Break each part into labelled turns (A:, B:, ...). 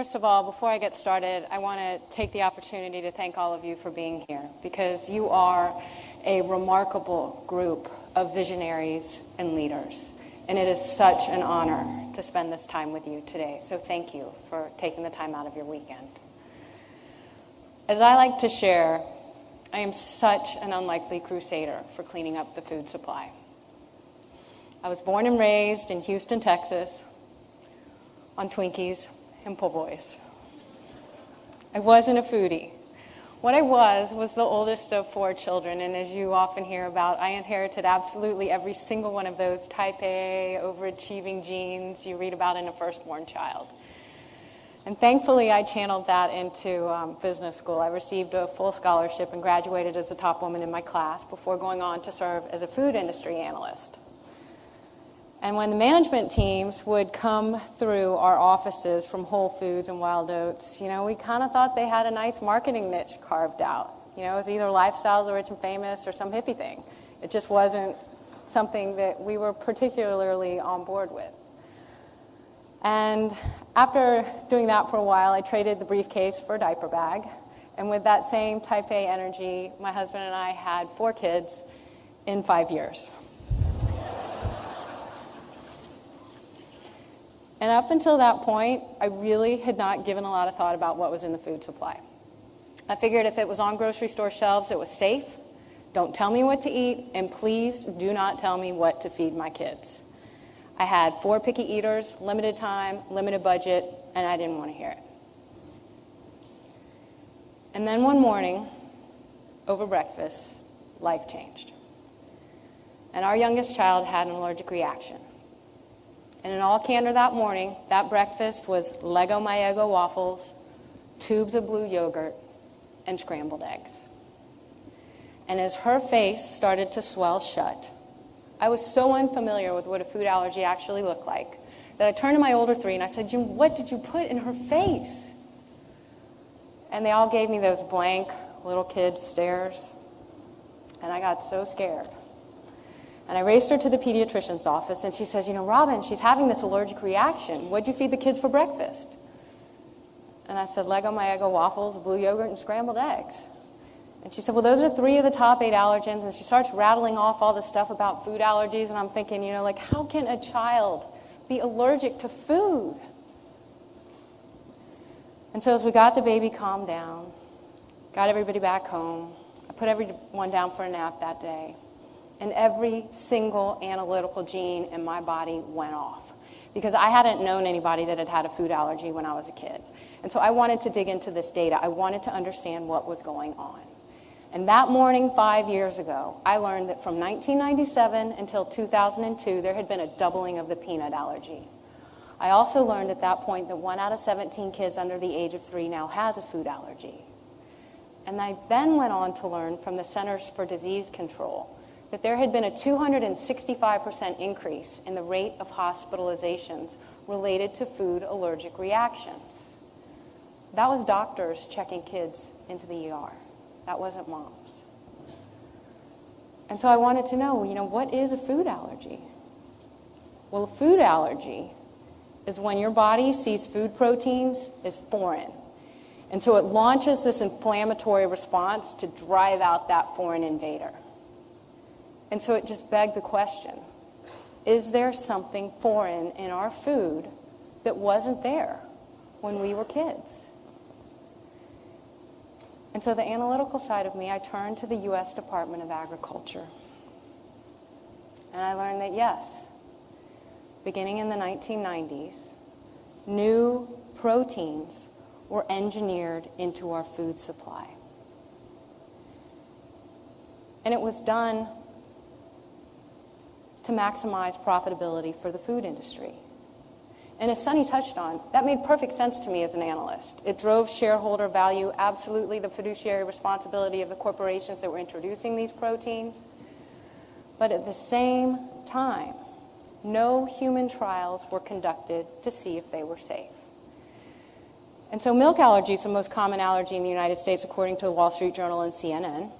A: First of all, before I get started, I want to take the opportunity to thank all of you for being here, because you are a remarkable group of visionaries and leaders. And it is such an honor to spend this time with you today. So thank you for taking the time out of your weekend. As I like to share, I am such an unlikely crusader for cleaning up the food supply. I was born and raised in Houston, Texas, on Twinkies and po' boys. I wasn't a foodie. What I was the oldest of 4 children, and as you often hear about, I inherited absolutely every single one of those type A, overachieving genes you read about in a firstborn child. And thankfully, I channeled that into business school. I received a full scholarship and graduated as the top woman in my class before going on to serve as a food industry analyst. And when the management teams would come through our offices from Whole Foods and Wild Oats, we kind of thought they had a nice marketing niche carved out. It was either Lifestyles or Rich and Famous or some hippie thing. It just wasn't something that we were particularly on board with. And after doing that for a while, I traded the briefcase for a diaper bag. And with that same type A energy, my husband and I had 4 kids in 5 years. And up until that point, I really had not given a lot of thought about what was in the food supply. I figured if it was on grocery store shelves, it was safe. Don't tell me what to eat, and please do not tell me what to feed my kids. I had 4 picky eaters, limited time, limited budget, and I didn't want to hear it. And then one morning, over breakfast, life changed. And our youngest child had an allergic reaction. And in all candor that morning, that breakfast was Lego My Eggo waffles, tubes of blue yogurt, and scrambled eggs. And as her face started to swell shut, I was so unfamiliar with what a food allergy actually looked like that I turned to my older 3 and I said, "Jim, what did you put in her face?" And they all gave me those blank little kid stares. And I got so scared. And I raced her to the pediatrician's office, and she says, "Robyn, she's having this allergic reaction. What'd you feed the kids for breakfast?" And I said, "Lego My Eggo waffles, blue yogurt, and scrambled eggs." And she said, "Well, those are 3 of the top 8 allergens." And she starts rattling off all the stuff about food allergies, and I'm thinking, how can a child be allergic to food? And so as we got the baby calmed down, got everybody back home, I put everyone down for a nap that day. And every single analytical gene in my body went off because I hadn't known anybody that had had a food allergy when I was a kid. And so I wanted to dig into this data. I wanted to understand what was going on. And that morning 5 years ago, I learned that from 1997 until 2002, there had been a doubling of the peanut allergy. I also learned at that point that 1 out of 17 kids under the age of 3 now has a food allergy. And I then went on to learn from the Centers for Disease Control that there had been a 265% increase in the rate of hospitalizations related to food allergic reactions. That was doctors checking kids into the ER. That wasn't moms. And so I wanted to know, what is a food allergy? Well, a food allergy is when your body sees food proteins as foreign. And so it launches this inflammatory response to drive out that foreign invader. And so it just begged the question, is there something foreign in our food that wasn't there when we were kids? And so the analytical side of me, I turned to the U.S. Department of Agriculture. And I learned that yes, beginning in the 1990s, new proteins were engineered into our food supply. And it was done to maximize profitability for the food industry. And as Sunny touched on, that made perfect sense to me as an analyst. It drove shareholder value, absolutely the fiduciary responsibility of the corporations that were introducing these proteins. But at the same time, no human trials were conducted to see if they were safe. And so milk allergy is the most common allergy in the United States, according to the Wall Street Journal and CNN.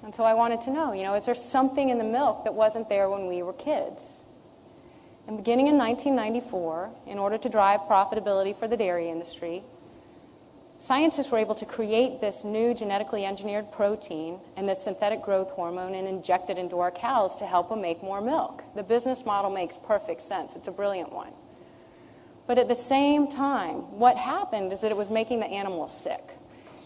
A: And so I wanted to know, is there something in the milk that wasn't there when we were kids? And beginning in 1994, in order to drive profitability for the dairy industry, Scientists were able to create this new genetically engineered protein and this synthetic growth hormone and inject it into our cows to help them make more milk. The business model makes perfect sense. It's a brilliant one. But at the same time, what happened is that it was making the animals sick.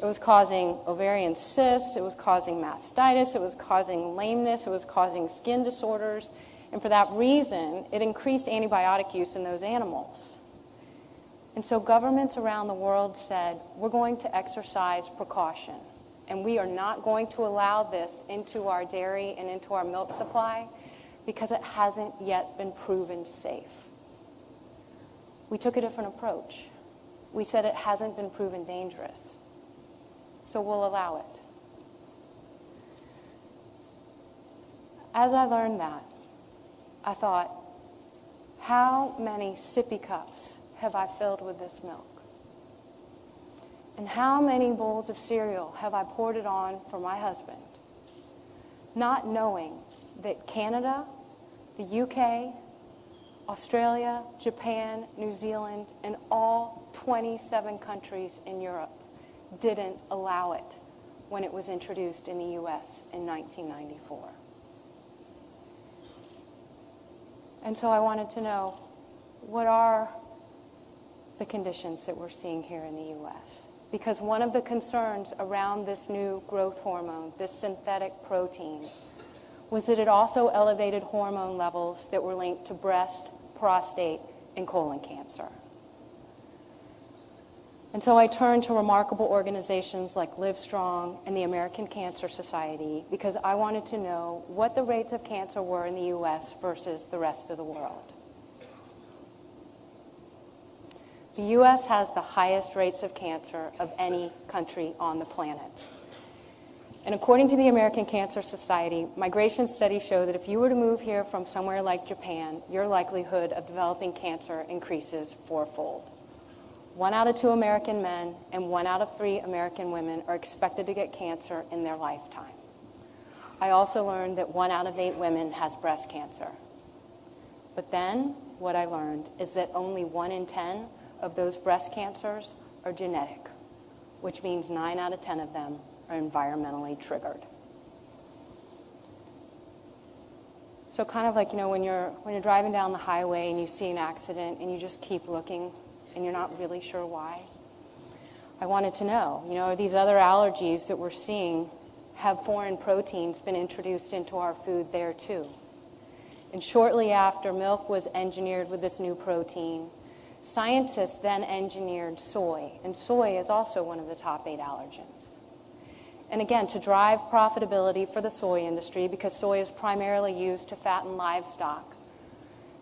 A: It was causing ovarian cysts, it was causing mastitis, it was causing lameness, it was causing skin disorders, and for that reason, it increased antibiotic use in those animals. And so governments around the world said, we're going to exercise precaution, and we are not going to allow this into our dairy and into our milk supply because it hasn't yet been proven safe. We took a different approach. We said it hasn't been proven dangerous, so we'll allow it. As I learned that, I thought, how many sippy cups have I filled with this milk? And how many bowls of cereal have I poured it on for my husband, not knowing that Canada, the UK, Australia, Japan, New Zealand, and all 27 countries in Europe didn't allow it when it was introduced in the US in 1994. And so I wanted to know, what are the conditions that we're seeing here in the US? Because one of the concerns around this new growth hormone, this synthetic protein, was that it also elevated hormone levels that were linked to breast, prostate, and colon cancer. And so I turned to remarkable organizations like Livestrong and the American Cancer Society because I wanted to know what the rates of cancer were in the US versus the rest of the world. The US has the highest rates of cancer of any country on the planet. And according to the American Cancer Society, migration studies show that if you were to move here from somewhere like Japan, your likelihood of developing cancer increases fourfold. 1 out of 2 American men and 1 out of 3 American women are expected to get cancer in their lifetime. I also learned that 1 out of 8 women has breast cancer. But then what I learned is that only 1 in 10 of those breast cancers are genetic, which means 9 out of 10 of them are environmentally triggered. So kind of like, when you're driving down the highway and you see an accident and you just keep looking and you're not really sure why. I wanted to know, are these other allergies that we're seeing, have foreign proteins been introduced into our food there too? And shortly after milk was engineered with this new protein, scientists then engineered soy, and soy is also one of the top 8 allergens. And again, to drive profitability for the soy industry, because soy is primarily used to fatten livestock,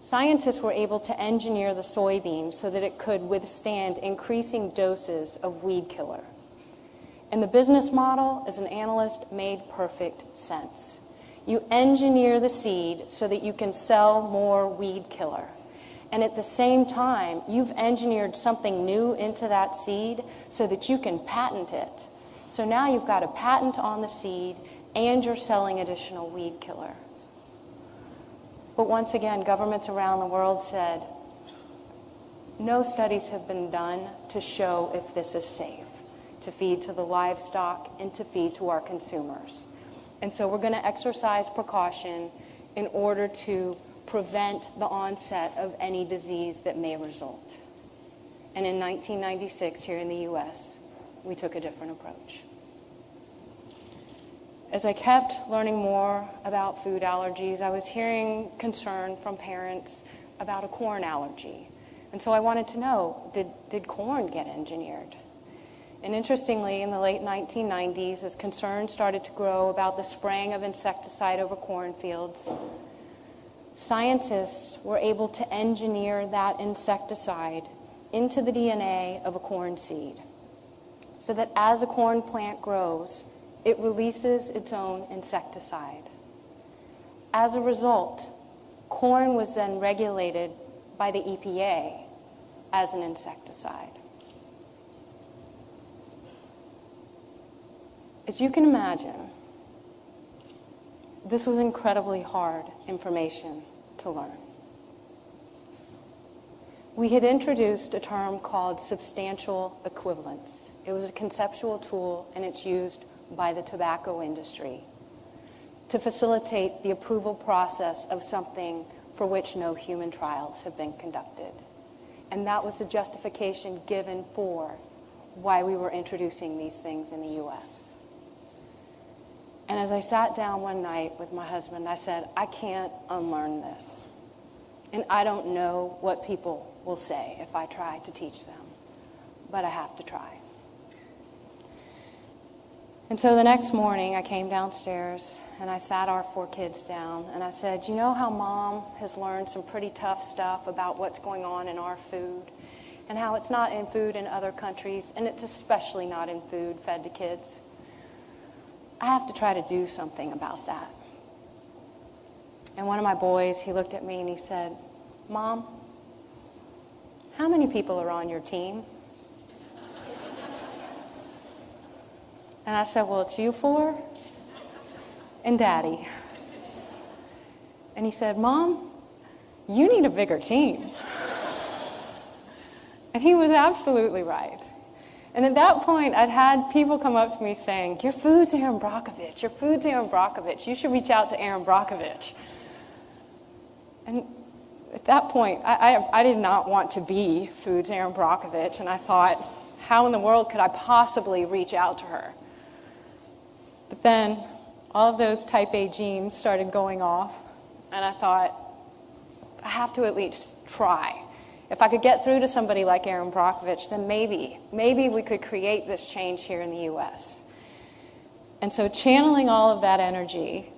A: scientists were able to engineer the soybean so that it could withstand increasing doses of weed killer. And the business model, as an analyst, made perfect sense. You engineer the seed so that you can sell more weed killer. And at the same time, you've engineered something new into that seed so that you can patent it. So now you've got a patent on the seed and you're selling additional weed killer. But once again, governments around the world said, no studies have been done to show if this is safe to feed to the livestock and to feed to our consumers. And so we're going to exercise precaution in order to prevent the onset of any disease that may result. And in 1996, here in the US, we took a different approach. As I kept learning more about food allergies, I was hearing concern from parents about a corn allergy. And so I wanted to know, did corn get engineered? And interestingly, in the late 1990s, as concerns started to grow about the spraying of insecticide over cornfields, scientists were able to engineer that insecticide into the DNA of a corn seed, so that as a corn plant grows, it releases its own insecticide. As a result, corn was then regulated by the EPA as an insecticide. As you can imagine, this was incredibly hard information to learn. We had introduced a term called substantial equivalence. It was a conceptual tool, and it's used by the tobacco industry to facilitate the approval process of something for which no human trials have been conducted. And that was the justification given for why we were introducing these things in the U.S. And as I sat down one night with my husband, I said, I can't unlearn this. And I don't know what people will say if I try to teach them, but I have to try. And so the next morning, I came downstairs and I sat our 4 kids down and I said, you know how Mom has learned some pretty tough stuff about what's going on in our food and how it's not in food in other countries, and it's especially not in food fed to kids? I have to try to do something about that. And one of my boys, he looked at me and he said, Mom, how many people are on your team? And I said, well, it's you 4 and Daddy. And he said, Mom, you need a bigger team. And he was absolutely right. And at that point, I'd had people come up to me saying, your food's Aaron Brockovich, your food's Aaron Brockovich, you should reach out to Aaron Brockovich. And at that point, I did not want to be Foods Aaron Brockovich, and I thought, how in the world could I possibly reach out to her? But then all of those type A genes started going off, and I thought, I have to at least try. If I could get through to somebody like Aaron Brockovich, then maybe we could create this change here in the U.S. And so channeling all of that energy,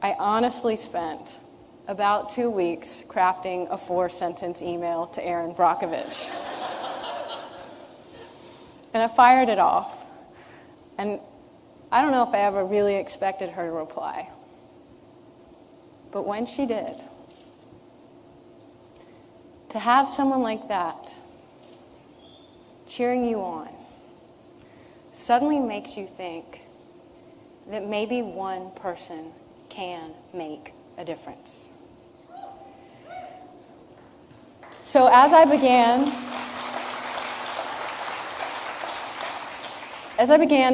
A: I honestly spent about 2 weeks crafting a 4-sentence email to Aaron Brockovich. And I fired it off. And I don't know if I ever really expected her to reply. But when she did, to have someone like that cheering you on suddenly makes you think that maybe one person can make a difference. So as I began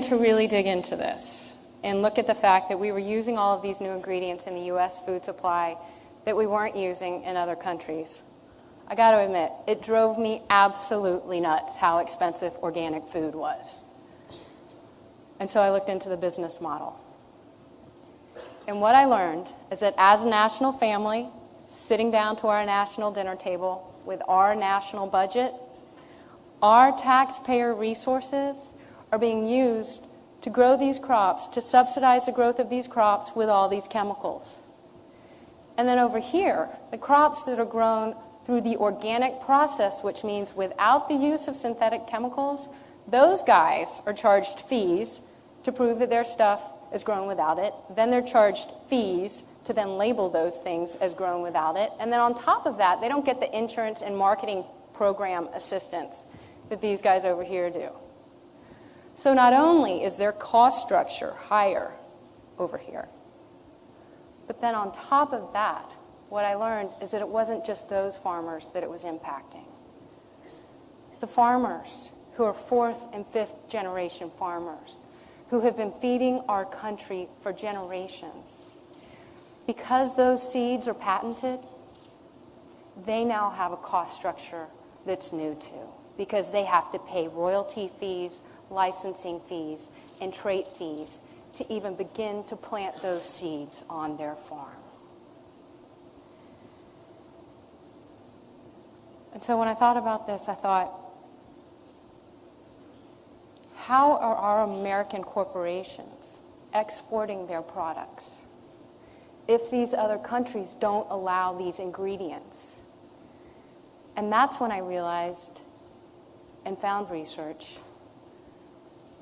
A: to really dig into this and look at the fact that we were using all of these new ingredients in the U.S. food supply that we weren't using in other countries, I got to admit, it drove me absolutely nuts how expensive organic food was. And so I looked into the business model. And what I learned is that as a national family, sitting down to our national dinner table with our national budget, our taxpayer resources are being used to grow these crops, to subsidize the growth of these crops with all these chemicals. And then over here, the crops that are grown through the organic process, which means without the use of synthetic chemicals, those guys are charged fees to prove that their stuff is grown without it. Then they're charged fees to then label those things as grown without it. And then on top of that, they don't get the insurance and marketing program assistance that these guys over here do. So not only is their cost structure higher over here, but then on top of that, what I learned is that it wasn't just those farmers that it was impacting. The farmers who are 4th and 5th generation farmers who have been feeding our country for generations. Because those seeds are patented, they now have a cost structure that's new too, because they have to pay royalty fees, licensing fees, and trait fees to even begin to plant those seeds on their farm. And so when I thought about this, I thought, how are our American corporations exporting their products if these other countries don't allow these ingredients? And that's when I realized and found research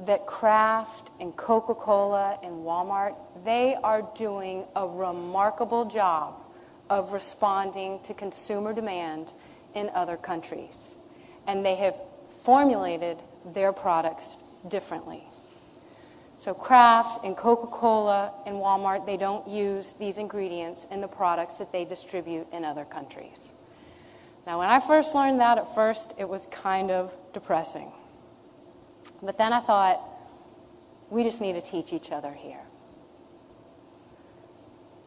A: that Kraft and Coca-Cola and Walmart, they are doing a remarkable job of responding to consumer demand in other countries. And they have formulated their products differently. So Kraft and Coca-Cola and Walmart, they don't use these ingredients in the products that they distribute in other countries. Now, when I first learned that, at first, it was kind of depressing. But then I thought, we just need to teach each other here.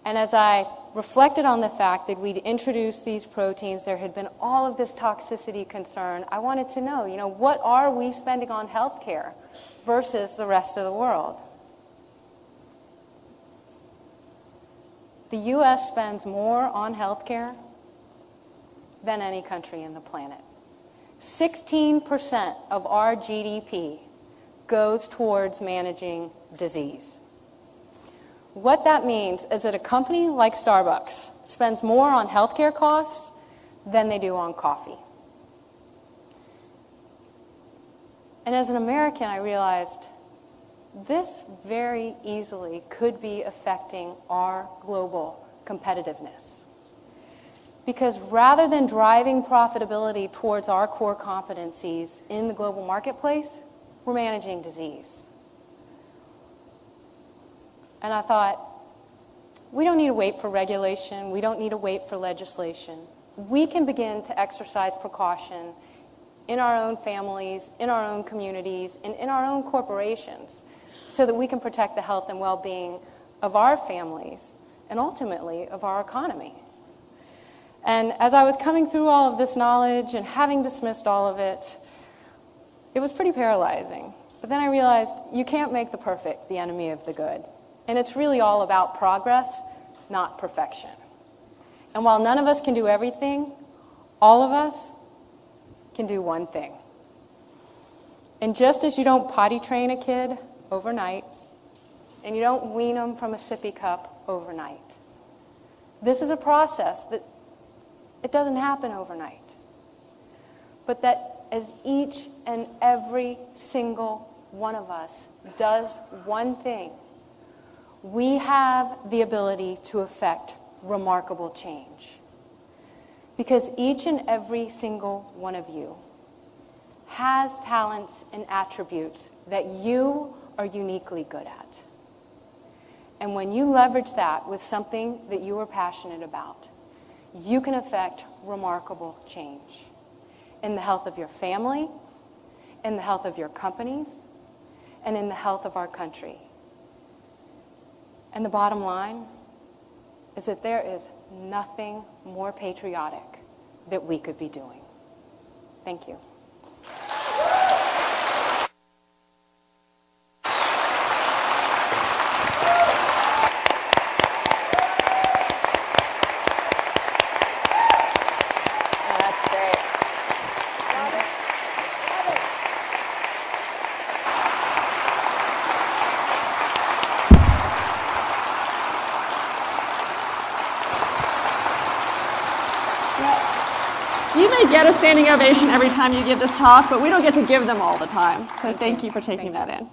A: And as I reflected on the fact that we'd introduced these proteins, there had been all of this toxicity concern, I wanted to know, what are we spending on healthcare versus the rest of the world? The U.S. spends more on healthcare than any country in the planet. 16% of our GDP goes towards managing disease. What that means is that a company like Starbucks spends more on healthcare costs than they do on coffee. And as an American, I realized this very easily could be affecting our global competitiveness. Because rather than driving profitability towards our core competencies in the global marketplace, we're managing disease. And I thought, we don't need to wait for regulation. We don't need to wait for legislation. We can begin to exercise precaution in our own families, in our own communities, and in our own corporations so that we can protect the health and well-being of our families and ultimately of our economy. And as I was coming through all of this knowledge and having dismissed all of it, it was pretty paralyzing. But then I realized you can't make the perfect the enemy of the good. And it's really all about progress, not perfection. And while none of us can do everything, all of us can do one thing. And just as you don't potty train a kid overnight, and you don't wean them from a sippy cup overnight, this is a process that it doesn't happen overnight. But that as each and every single one of us does one thing, we have the ability to affect remarkable change. Because each and every single one of you has talents and attributes that you are uniquely good at. And when you leverage that with something that you are passionate about, you can affect remarkable change in the health of your family, in the health of your companies, and in the health of our country. And the bottom line is that there is nothing more patriotic that we could be doing. Thank you.
B: You may get a standing ovation every time you give this talk, but we don't get to give them all the time. So thank you for taking that in.